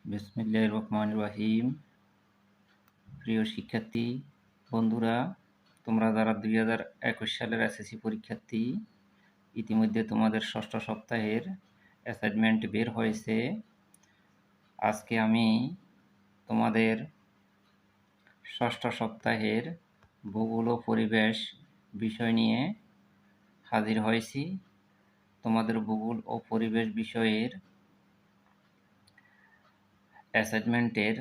বিসমিল্লাহির রহমানির রহিম। প্রিয় শিক্ষার্থী বন্ধুরা, তোমরা যারা 2021 সালের এসএসসি পরীক্ষার্থী, ইতিমধ্যে তোমাদের ষষ্ঠ সপ্তাহের অ্যাসাইনমেন্ট বের হয়েছে। আজকে আমি তোমাদের ষষ্ঠ সপ্তাহের ভূগোল ও পরিবেশ বিষয় নিয়ে হাজির হয়েছি। তোমাদের ভূগোল ও পরিবেশ বিষয়ের অ্যাসাইনমেন্টের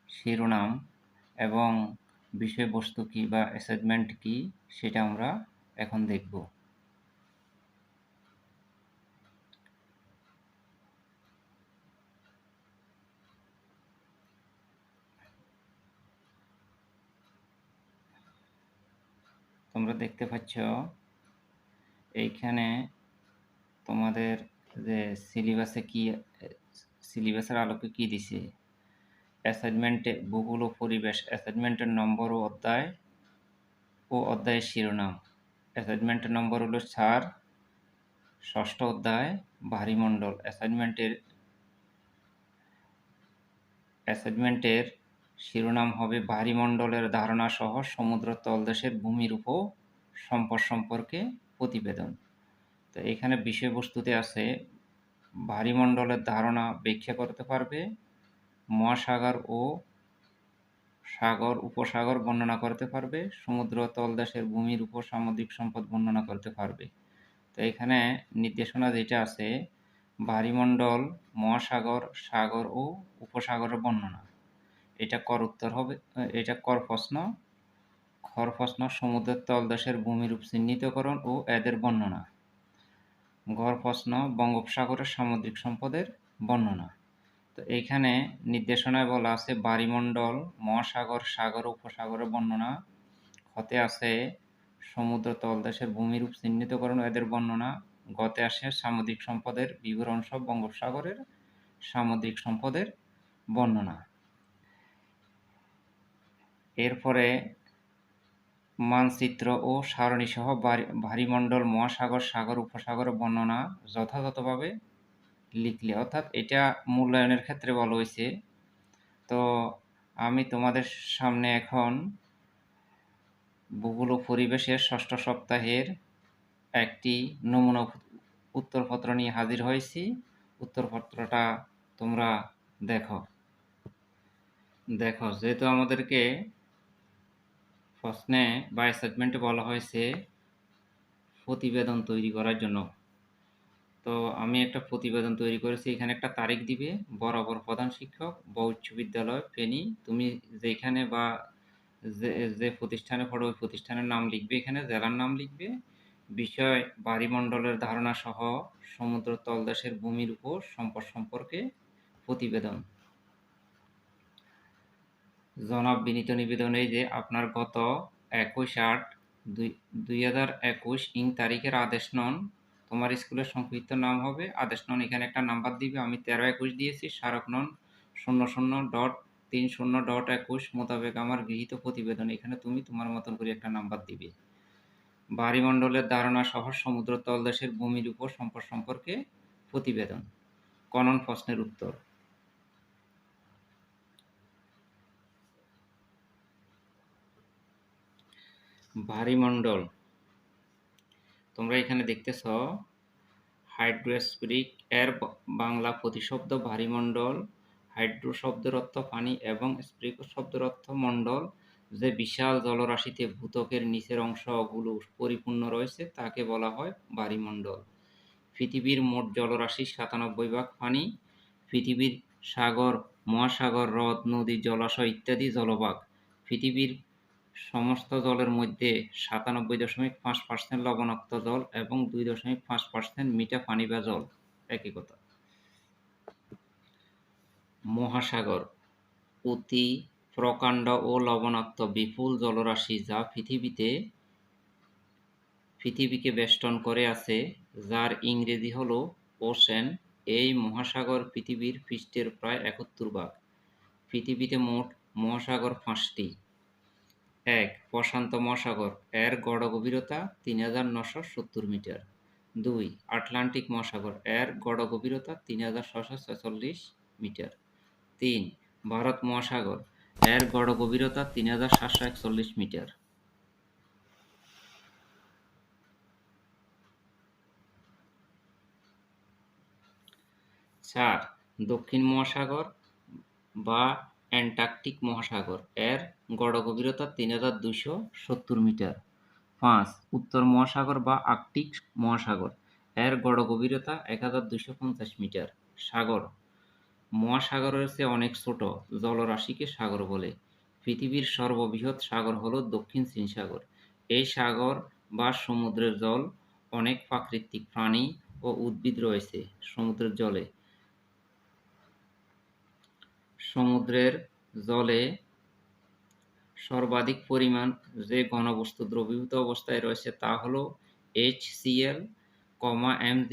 শিরোনাম এবং বিষয়বস্তু কী বা অ্যাসাইনমেন্ট কী সেটা আমরা এখন দেখব। তোমরা দেখতে পাচ্ছ এইখানে তোমাদের যে সিলেবাসের আলোকে কী দিছে। অ্যাসাইনমেন্টে ভূগোল ও পরিবেশ, অ্যাসাইনমেন্টের নম্বর ও অধ্যায়ের শিরোনাম। অ্যাসাইনমেন্টের নম্বর হলো 4, ষষ্ঠ অধ্যায় বায়ুমণ্ডল। অ্যাসাইনমেন্টের শিরোনাম হবে বায়ুমণ্ডলের ধারণা সহ সমুদ্র তলদেশের ভূমিরূপ সম্পদ সম্পর্কে প্রতিবেদন। তো এখানে বিষয়বস্তুতে আছে বায়ুমণ্ডলের ধারণা ব্যাখ্যা করতে পারবে, মহাসাগর ও সাগর উপসাগর বর্ণনা করতে পারবে, সমুদ্র তলদেশের ভূমির উপর সামুদ্রিক সম্পদ বর্ণনা করতে পারবে। তো এখানে নির্দেশনা যেটা আছে, বায়ুমণ্ডল, মহাসাগর, সাগর ও উপসাগরের বর্ণনা। এটা কর প্রশ্ন। খর প্রশ্ন, সমুদ্রের তলদেশের ভূমিরূপ চিহ্নিতকরণ ও এদের বর্ণনা। ঘর প্রশ্ন, বঙ্গোপসাগরের সামুদ্রিক সম্পদের বর্ণনা। তো এইখানে নির্দেশনায় বলা আছে বায়ুমণ্ডল, মহাসাগর, সাগর ও উপসাগরের বর্ণনা। খতে আছে সমুদ্র তলদেশের ভূমিরূপ চিহ্নিতকরণ ও এদের বর্ণনা। গতে আসে সামুদ্রিক সম্পদের বিবরণ সহ বঙ্গোপসাগরের সামুদ্রিক সম্পদের বর্ণনা। এরপরে মানচিত্র ও সারণী সহ বায়ুমণ্ডল, মহাসাগর, সাগর, উপসাগরের বর্ণনা যথাযথভাবে লিখলে, অর্থাৎ এটা মূল্যায়নের ক্ষেত্রে বলা হয়েছে। তো আমি তোমাদের সামনে এখন ভূগোল ও পরিবেশের ষষ্ঠ সপ্তাহের একটি নমুনা উত্তরপত্র নিয়ে হাজির হয়েছি। উত্তরপত্রটা তোমরা দেখো। যেহেতু আমাদেরকে প্রশ্নে বা অ্যাসাইনমেন্টে বলা হয়েছে প্রতিবেদন তৈরি করার জন্য, তো আমি একটা প্রতিবেদন তৈরি করেছি। এখানে একটা তারিখ দিবে, বরাবর প্রধান শিক্ষক, উচ্চ বিদ্যালয় ফেনী। তুমি যেখানে বা যে প্রতিষ্ঠানে পড়ো ওই প্রতিষ্ঠানের নাম লিখবে, এখানে জেলার নাম লিখবে। বিষয় বায়ুমণ্ডলের ধারণা সহ সমুদ্র তলদেশের ভূমির উপর সম্পদ সম্পর্কে প্রতিবেদন। জনাব বিনীত নিবেদন এই যে আপনার গত 21/8/2021 তারিখের আদেশ নন, তোমার স্কুলের সংক্ষিপ্ত নাম হবে আদেশ নন। এখানে একটা নাম্বার দিবে, আমি 13/21 দিয়েছি। স্মারক নন 00.30.21 মোতাবেক আমার গৃহীত প্রতিবেদন। এখানে তুমি তোমার মতন করে একটা নাম্বার দিবে। বায়ুমণ্ডলের ধারণা সহ সমুদ্র তলদেশের ভূমির উপর সম্পদ সম্পর্কে প্রতিবেদন। কনন প্রশ্নের উত্তর। বায়ুমণ্ডল, তোমরা এখানে দেখতেছ হাইড্রোস্ফিরিক এর বাংলা প্রতিশব্দ বায়ুমণ্ডল। হাইড্রো শব্দের অর্থ পানি এবং স্ফিরিক শব্দের অর্থ মণ্ডল। যে বিশাল জলরাশিতে ভূত্বকের নিচের অংশগুলো পরিপূর্ণ রয়েছে তাকে বলা হয় বায়ুমণ্ডল। পৃথিবীর মোট জলরাশি 97 ভাগ পানি। পৃথিবীর সাগর, মহাসাগর, হ্রদ, নদী, জলাশয় ইত্যাদি জলভাগ। পৃথিবীর সমস্ত জলের মধ্যে 97.5% লবণাক্ত জল এবং 2.5% মিঠা পানি বা জল। একই কথা। মহাসাগর অতি প্রকাণ্ড ও লবণাক্ত বিপুল জলরাশি যা পৃথিবীকে বেষ্টন করে আছে, যার ইংরেজি হল ওশেন। এই মহাসাগর পৃথিবীর পৃষ্ঠের প্রায় 71 ভাগ। পৃথিবীতে মোট মহাসাগর 5টি। 1. প্রশান্ত মহাসাগর, এর গড় গভীরতা 3970 মিটার। 2. আটলান্টিক মহাসাগর, এর গড় গভীরতা 3646 মিটার। 3. ভারত মহাসাগর, এর গড় গভীরতা 3741 মিটার। 4. দক্ষিণ মহাসাগর বা অ্যান্টার্কটিক মহাসাগর, এর গড় গভীরতা 3270 মিটার। 5. উত্তর মহাসাগর বা আর্কটিক মহাসাগর, এর গড় গভীরতা 1250 মিটার। সাগর, মহাসাগরের চেয়ে অনেক ছোট জলরাশিকে সাগর বলে। পৃথিবীর সর্ববৃহৎ সাগর হল দক্ষিণ চীন সাগর। এই সাগর বা সমুদ্রের জল অনেক প্রাকৃতিক প্রাণী ও উদ্ভিদ রয়েছে। সমুদ্রের জলে সমুদ্রের জলে সর্বাধিক পরিমাণ যে ঘনবস্তু দ্রবীভূত অবস্থায় রয়েছে তা হল HCl, Mg,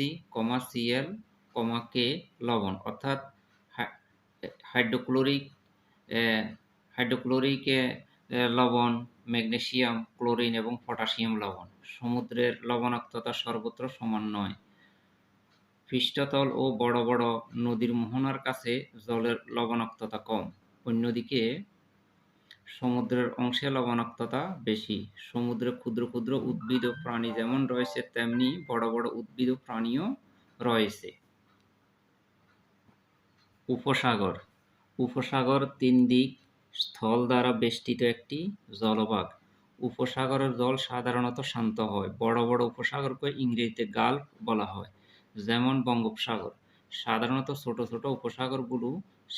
Cl, K লবণ, অর্থাৎ হাইড্রোক্লোরিক হাইড্রোক্লোরিক লবণ, ম্যাগনেসিয়াম, ক্লোরিন এবং পটাশিয়াম লবণ। সমুদ্রের লবণাক্ততা সর্বত্র সমান নয়। পৃষ্ঠতল ও বড় বড় নদীর মোহনার কাছে জলের লবণাক্ততা কম। অন্যদিকে সমুদ্রের অংশে লবণাক্ততা বেশি। সমুদ্রে ক্ষুদ্র ক্ষুদ্র উদ্ভিদ ও প্রাণী যেমন রয়েছে তেমনি বড় বড় উদ্ভিদ ও প্রাণীও রয়েছে। উপসাগর, উপসাগর তিন দিক স্থল দ্বারা বেষ্টিত একটি জলভাগ। উপসাগরের জল সাধারণত শান্ত হয়। বড় বড় উপসাগরকে ইংরেজিতে গালফ বলা হয়, যেমন বঙ্গোপসাগর। সাধারণত ছোট ছোট উপসাগরগুলো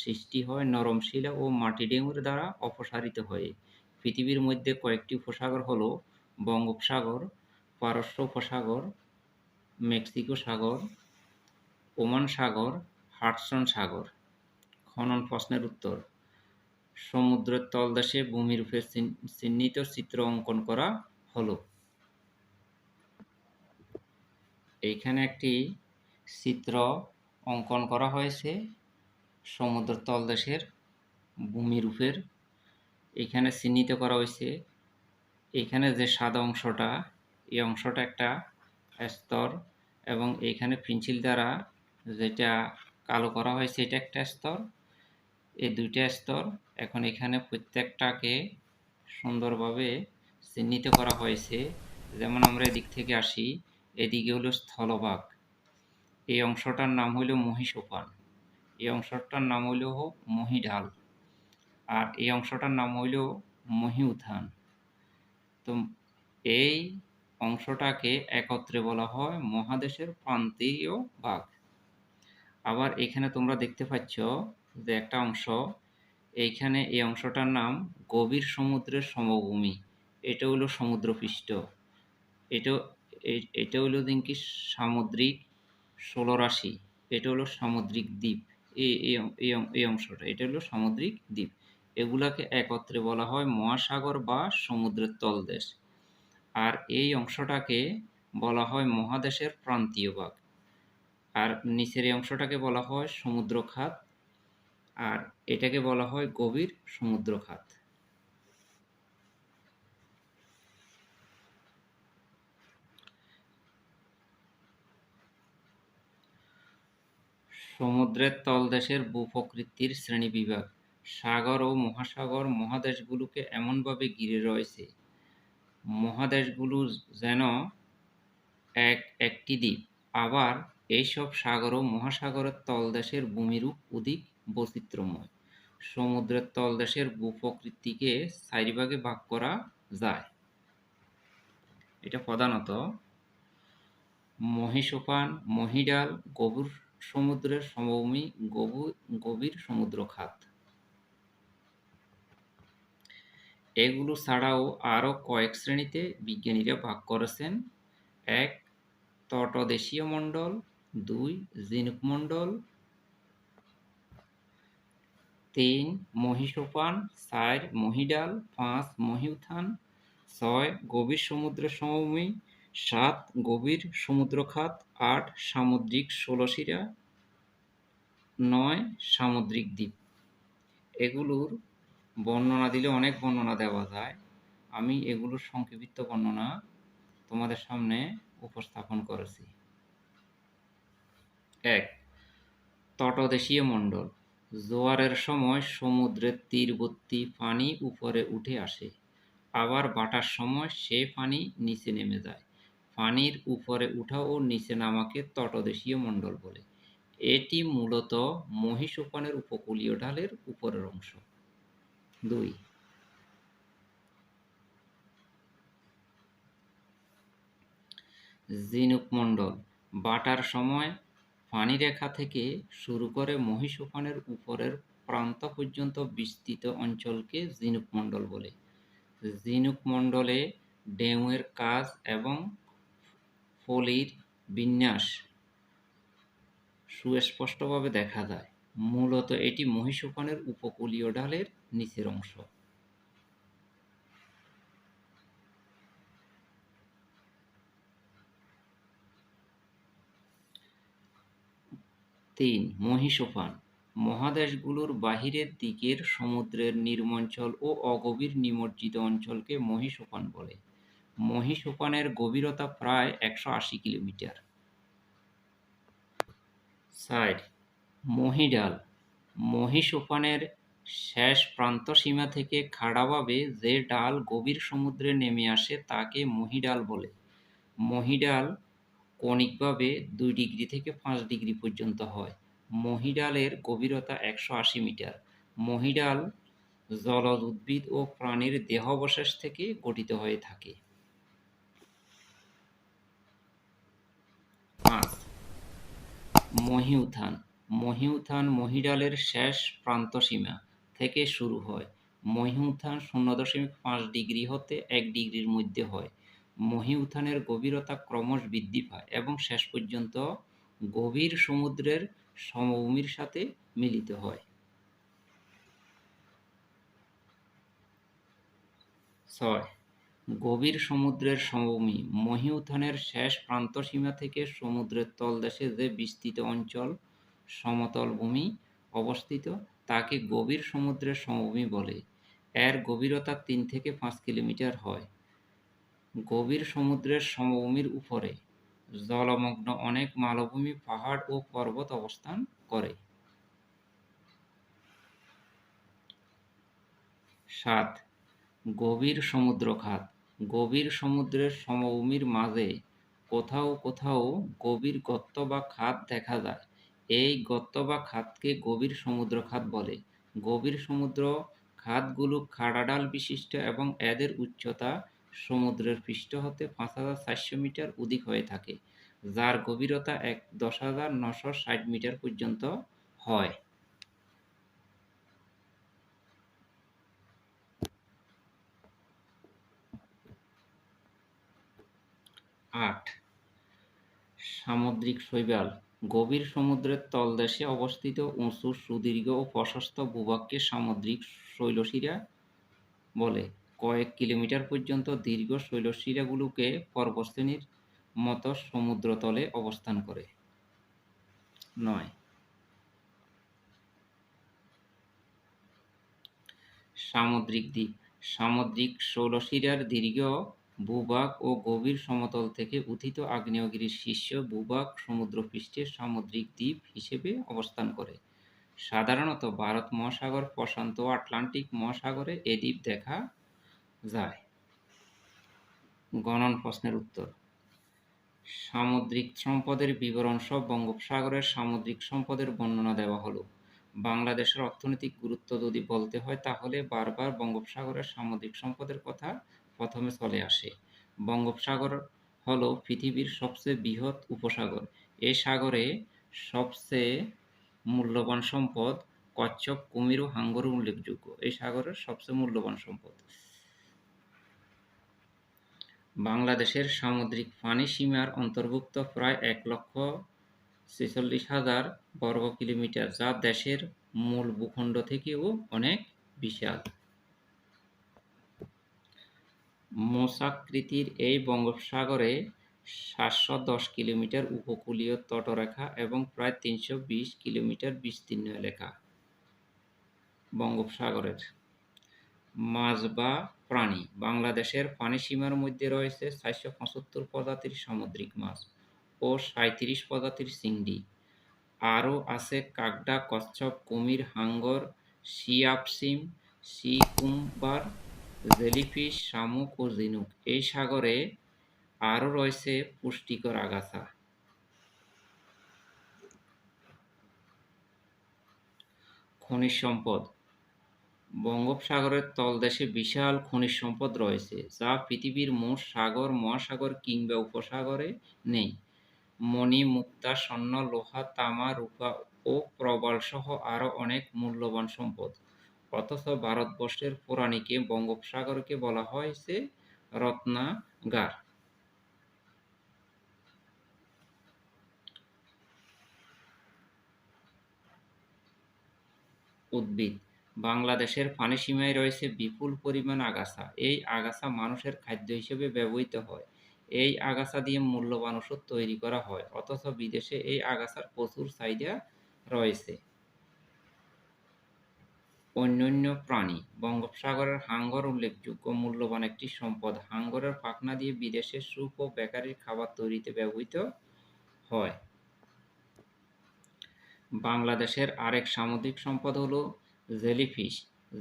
সৃষ্টি হয় নরম শিলা ও মাটিডেঙুর দ্বারা অপসারিত হয়ে। পৃথিবীর মধ্যে কয়েকটি উপসাগর হল বঙ্গোপসাগর, পারস্য উপসাগর, মেক্সিকো সাগর, ওমান সাগর, হাডসন সাগর। খনন প্রশ্নের উত্তর: সমুদ্রের তলদেশে ভূমিরূপে চিহ্নিত চিত্র অঙ্কন করা হলো। এইখানে একটি চিত্র অঙ্কন করা হয়েছে সমুদ্রের তলদেশের ভূমিরূপের। এখানে চিহ্নিত করা হয়েছে, এখানে যে সাদা অংশটা, এই অংশটা একটা স্তর, এবং এইখানে পেন্সিল দ্বারা যেটা কালো করা হয়েছে এটা একটা স্তর। এই দুইটা স্তর এখন এখানে প্রত্যেকটাকে সুন্দরভাবে চিহ্নিত করা হয়েছে। যেমন আমরা এদিক থেকে আসি, এদিকে হলো স্থলভাগ, এই অংশটার নাম হইল মহীসোপান, এই অংশটার নাম হইল মহীঢাল, আর এই অংশটার নাম হইল মহীউত্থান। তো এই অংশটাকে একত্রে বলা হয় মহাদেশের প্রান্তীয় ভাগ। আবার এখানে তোমরা দেখতে পাচ্ছ যে একটা অংশ, এইখানে এই অংশটার নাম গভীর সমুদ্রের সমভূমি, এটা হলো সমুদ্রপৃষ্ঠ। এটা হলো কি সামুদ্রিক স্থলরাশি, এটা হলো সামুদ্রিক দ্বীপ। এই অংশটা এটা হলো সামুদ্রিক দ্বীপ। এগুলাকে একত্রে বলা হয় মহাসাগর বা সমুদ্রের তলদেশ। আর এই অংশটাকে বলা হয় মহাদেশের প্রান্তীয় ভাগ। আর নিচের এই অংশটাকে বলা হয় সমুদ্রখাত, আর এটাকে বলা হয় গভীর সমুদ্রখাত। সমুদ্রের তলদেশের ভূপ্রকৃতির শ্রেণীবিভাগ। সাগর ও মহাসাগর মহাদেশগুলোকে এমনভাবে ঘিরে রয়েছে, মহাদেশগুলো যেন একটি দ্বীপ। আবার এইসব সাগর ও মহাসাগরের তলদেশের ভূমিরূপ অধিক বৈচিত্র্যময়। সমুদ্রের তলদেশের ভূপ্রকৃতিকে 4 ভাগে ভাগ করা যায়। এটা প্রধানত মহীসোপান, মহীঢাল, গভীর সমুদ্রের সমভূমি, গভীর সমুদ্রখাত। এগুলো ছাড়াও আরও কয়েক শ্রেণীতে বিজ্ঞানীরা ভাগ করেছেন। 1. তটদেশীয় মণ্ডল, 2. ঝিনুক মণ্ডল, 3. মহীসোপান, 4. মহীঢাল, 5. মহীউত্থান, 6. গভীর সমুদ্রের সমভূমি, 7. গভীর সমুদ্রখাত, 8. সামুদ্রিক স্থলশিরা, 9. সামুদ্রিক দ্বীপ। এগুলোর বর্ণনা দিলে অনেক বর্ণনা দেওয়া যায়, আমি এগুলোর সংক্ষিপ্ত বর্ণনা তোমাদের সামনে উপস্থাপন করেছি। 1. তটদেশীয় মণ্ডল। জোয়ারের সময় সমুদ্রের তীরবর্তী পানি উপরে উঠে আসে, আবার ভাটার সময় সে পানি নিচে নেমে যায়। পানির উপরে উঠা ও নিচে নামাকে তটদেশীয় মণ্ডল বলে। এটি মূলত মহীসোপানের উপকূলীয় ঢালের উপরের অংশ। 2. ঝিনুক মণ্ডল ভাটার সময় পানিরেখা থেকে শুরু করে মহীসোপানের উপরের প্রান্ত পর্যন্ত বিস্তৃত অঞ্চলকে ঝিনুক মণ্ডল বলে। ঝিনুক মণ্ডলে ঢেউয়ের কাজ এবং ফলির বিন্যাস সুস্পষ্টভাবে দেখা যায়। মূলত এটি মহীসোপানের উপকূলীয় ঢালের নিচের অংশ। 3. মহীসোপান মহাদেশগুলোর বাহিরের দিকের সমুদ্রের নিম্নাঞ্চল ও অগভীর নিমজ্জিত অঞ্চলকে মহীসোপান বলে। মহীসোপানের গভীরতা প্রায় 180 কিলোমিটার। 4. মহীঢাল মহীসোপানের শেষ প্রান্তসীমা থেকে খাড়াভাবে যে ঢাল গভীর সমুদ্রে নেমে আসে তাকে মহীঢাল বলে। মহীঢাল কৌণিকভাবে 2 ডিগ্রি থেকে 5 ডিগ্রি পর্যন্ত হয়। মহীঢালের গভীরতা 180 মিটার। মহীঢাল জলজ উদ্ভিদ ও প্রাণীর দেহাবশেষ থেকে গঠিত হয়ে থাকে। 5. মহীউত্থান মহীউত্থান মহীঢালের শেষ প্রান্তসীমা থেকে শুরু হয়। মহীউত্থান 0.5 ডিগ্রি হতে 1 ডিগ্রির মধ্যে হয়। মহীউত্থানের গভীরতা ক্রমশ বৃদ্ধি পায় এবং শেষ পর্যন্ত গভীর সমুদ্রের সমভূমির সাথে মিলিত হয়। 6. গভীর সমুদ্রের সমভূমি মহীউত্থানের শেষ প্রান্তসীমা থেকে সমুদ্রের তলদেশে যে বিস্তৃত অঞ্চল সমতল ভূমি অবস্থিত তাকে গভীর সমুদ্রের সমভূমি বলে। এর গভীরতা 3 থেকে 5 কিলোমিটার হয়। গভীর সমুদ্রের সমভূমির উপরে জলমগ্ন অনেক মালভূমি, পাহাড় ও পর্বত অবস্থান করে। 7. গভীর সমুদ্রখাত গভীর সমুদ্রের সমভূমির মাঝে কোথাও কোথাও গভীর গর্ত বা খাত দেখা যায়। এই গর্ত বা খাতকে গভীর সমুদ্রখাত বলে। গভীর সমুদ্র খাতগুলো খাড়া ঢাল বিশিষ্ট এবং এদের উচ্চতা সমুদ্রের পৃষ্ঠ হতে 5,400 মিটার অধিক হয়ে থাকে, যার গভীরতা 10,960 মিটার পর্যন্ত হয়। 8. সামুদ্রিক শৈবাল গভীর সমুদ্রের তলদেশে অবস্থিত উঁচু, সুদীর্ঘ ও প্রশস্ত ভূভাগকে সামুদ্রিক শৈলশিরা বলে। কয়েক কিলোমিটার পর্যন্ত দীর্ঘ শৈলশিরাগুলোকে পর্বতশ্রেণীর মতো সমুদ্রতলে অবস্থান করে। 9. সামুদ্রিক দ্বীপ সামুদ্রিক শৈলশিরার দীর্ঘ ভূভাগ ও গভীর সমতল থেকে উত্থিত আগ্নেয়গিরির শীর্ষ ভূভাগ সমুদ্রপৃষ্ঠে সামুদ্রিক দ্বীপ হিসেবে অবস্থান করে। সাধারণত ভারত মহাসাগর, প্রশান্ত ও আটলান্টিক মহাসাগরে এ দ্বীপ দেখা যায়। গণন প্রশ্নের উত্তর। সামুদ্রিক সম্পদের বিবরণ সহ বঙ্গোপসাগরের সামুদ্রিক সম্পদের বর্ণনা দেওয়া হলো। বাংলাদেশের অর্থনৈতিক গুরুত্ব যদি বলতে হয় তাহলে বারবার বঙ্গোপসাগরের সামুদ্রিক সম্পদের কথা প্রথমে চলে আসে। বঙ্গোপসাগর হলো পৃথিবীর সবচেয়ে বৃহৎ উপসাগর। এই সাগরে সবচেয়ে মূল্যবান সম্পদ কচ্ছপ, কুমির ও হাঙ্গর উল্লেখযোগ্য। এই সাগরের সবচেয়ে মূল্যবান সম্পদ। বাংলাদেশের সামুদ্রিক পানি সীমার অন্তর্ভুক্ত প্রায় 1,46,000 বর্গ কিলোমিটার, যা দেশের মূল ভূখণ্ড থেকেও অনেক বিশাল। মোচাকৃতির এই বঙ্গোপসাগরে 710 কিলোমিটার উপকূলীয় তটরেখা এবং প্রায় 320 কিলোমিটার বিস্তীর্ণ এলাকা। বঙ্গোপসাগরের মাছ বা প্রাণী বাংলাদেশের পানিসীমার মধ্যে রয়েছে 475 প্রজাতির সামুদ্রিক মাছ ও 37 প্রজাতির চিংড়ি। আরও আছে কাকড়া, কচ্ছপ, কুমির, হাঙ্গর, শিয়াপসিম, সি কুম্বার, জেলিফিশ, শামুক ও ঝিনুক। এই সাগরে আরও রয়েছে পুষ্টিকর আগাছা। খনিজ সম্পদ। বঙ্গোপসাগরের তলদেশে বিশাল খনিজ সম্পদ রয়েছে, যা পৃথিবীর মোট সাগর, মহাসাগর কিংবা উপসাগরে নেই। মণি, মুক্তা, স্বর্ণ, লোহা, তামা, রূপা ও প্রবালসহ আরও অনেক মূল্যবান সম্পদ। অথচ ভারতবর্ষের পুরাণিকে বঙ্গোপসাগরকে বলা হয়েছে রত্নাগার। উদ্ভিদ। বাংলাদেশের পানিসীমায় রয়েছে বিপুল পরিমাণ আগাছা। এই আগাছা মানুষের খাদ্য হিসেবে ব্যবহৃত হয়। এই আগাছা দিয়ে মূল্যবান ওষুধ তৈরি করা হয়, অথচ বিদেশে এই আগাছার প্রচুর চাহিদা রয়েছে। অন্যান্য প্রাণী। বঙ্গোপসাগরের হাঙ্গর উল্লেখযোগ্য মূল্যবান একটি সম্পদ। হাঙ্গরের পাখনা দিয়ে বিদেশে স্যুপ ও বেকারির খাবার তৈরিতে ব্যবহৃত হয়। বাংলাদেশের আরেক সামুদ্রিক সম্পদ হল জেলিফিশ,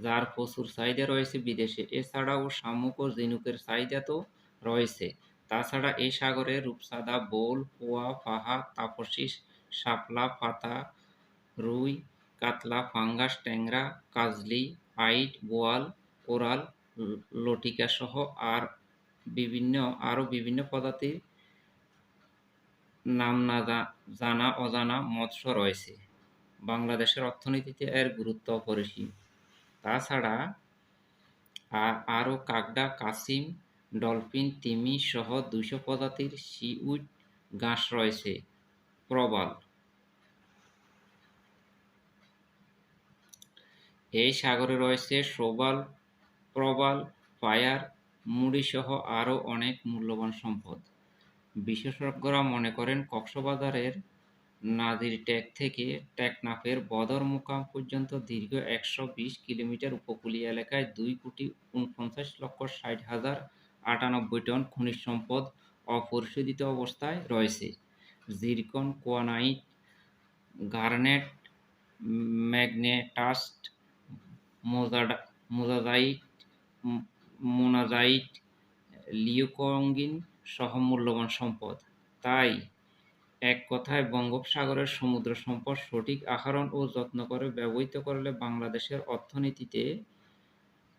যার প্রচুর চাহিদা রয়েছে বিদেশে। এছাড়াও শামুক ও ঝিনুকের চাহিদা তো রয়েছে। তাছাড়া এই সাগরে রূপচাঁদা, বোল, পোয়া, পাহা, তাপসী, শাপলা, পাতা, রুই, কাতলা, পাঙ্গাস, ট্যাংরা, কাজলি, আইড়, বোয়াল, কোরাল, লটিকা সহ আরও বিভিন্ন প্রজাতির নাম না জানা অজানা মৎস্য রয়েছে। বাংলাদেশের অর্থনীতিতে এর গুরুত্ব অপরিসীম। তাছাড়া আরও কাকড়া, কাছিম, ডলফিন, তিমি সহ 200 প্রজাতির সিউইড ঘাস রয়েছে। প্রবাল। এই সাগরে রয়েছে শৈবাল, প্রবাল, ফায়ার, মুড়ি সহ আরও অনেক মূল্যবান সম্পদ। বিশেষজ্ঞরা মনে করেন কক্সবাজারের নাজিরটেক থেকে টেকনাফের বদরমুকাম পর্যন্ত দীর্ঘ 120 কিলোমিটার উপকূলীয় এলাকায় 2,49,60,098 টন খনিজ সম্পদ অপরিশোধিত অবস্থায় রয়েছে। জিরকন, কোয়ানাইট, গার্নেট, ম্যাগনেটাস্ট, মোনাজাইট, লিউকোরিন সহ মূল্যবান সম্পদ। তাই এক কথায় বঙ্গোপসাগরের সমুদ্র সম্পদ সঠিক আহরণ ও যত্ন করে ব্যবহৃত করলে বাংলাদেশের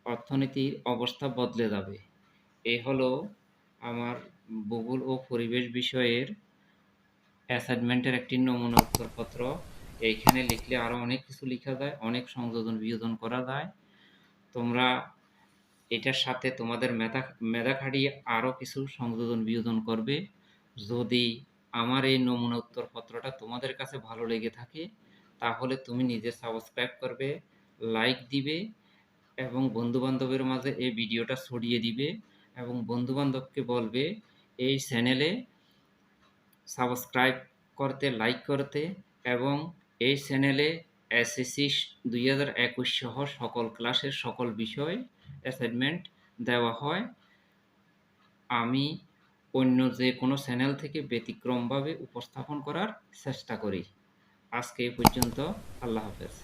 অর্থনীতির অবস্থা বদলে যাবে। এই হলো আমার ভূগোল ও পরিবেশ বিষয়ের অ্যাসাইনমেন্টের একটি নমুনা উত্তরপত্র। এইখানে লিখলে আরও অনেক কিছু লেখা যায়, অনেক সংযোজন বিয়োজন করা যায়। তোমরা এটার সাথে তোমাদের মেধা খাটিয়ে আরও কিছু সংযোজন বিয়োজন করবে। যদি আমার এই নমুনা উত্তরপত্রটা তোমাদের কাছে ভালো লেগে থাকে, তাহলে তুমি নিজে সাবস্ক্রাইব করবে, লাইক দিবে এবং বন্ধুবান্ধবের মাঝে এই ভিডিওটা ছড়িয়ে দিবে এবং বন্ধুবান্ধবকে বলবে এই চ্যানেলে সাবস্ক্রাইব করতে, লাইক করতে এবং এই চ্যানেলে এসএসসি 2021 সহ সকল ক্লাসের সকল বিষয় অ্যাসাইনমেন্ট দেওয়া হয়। আমি অন্য যে কোনো চ্যানেল থেকে ব্যতিক্রমভাবে উপস্থাপন করার চেষ্টা করি। আজকে এই পর্যন্ত। আল্লাহ হাফেজ।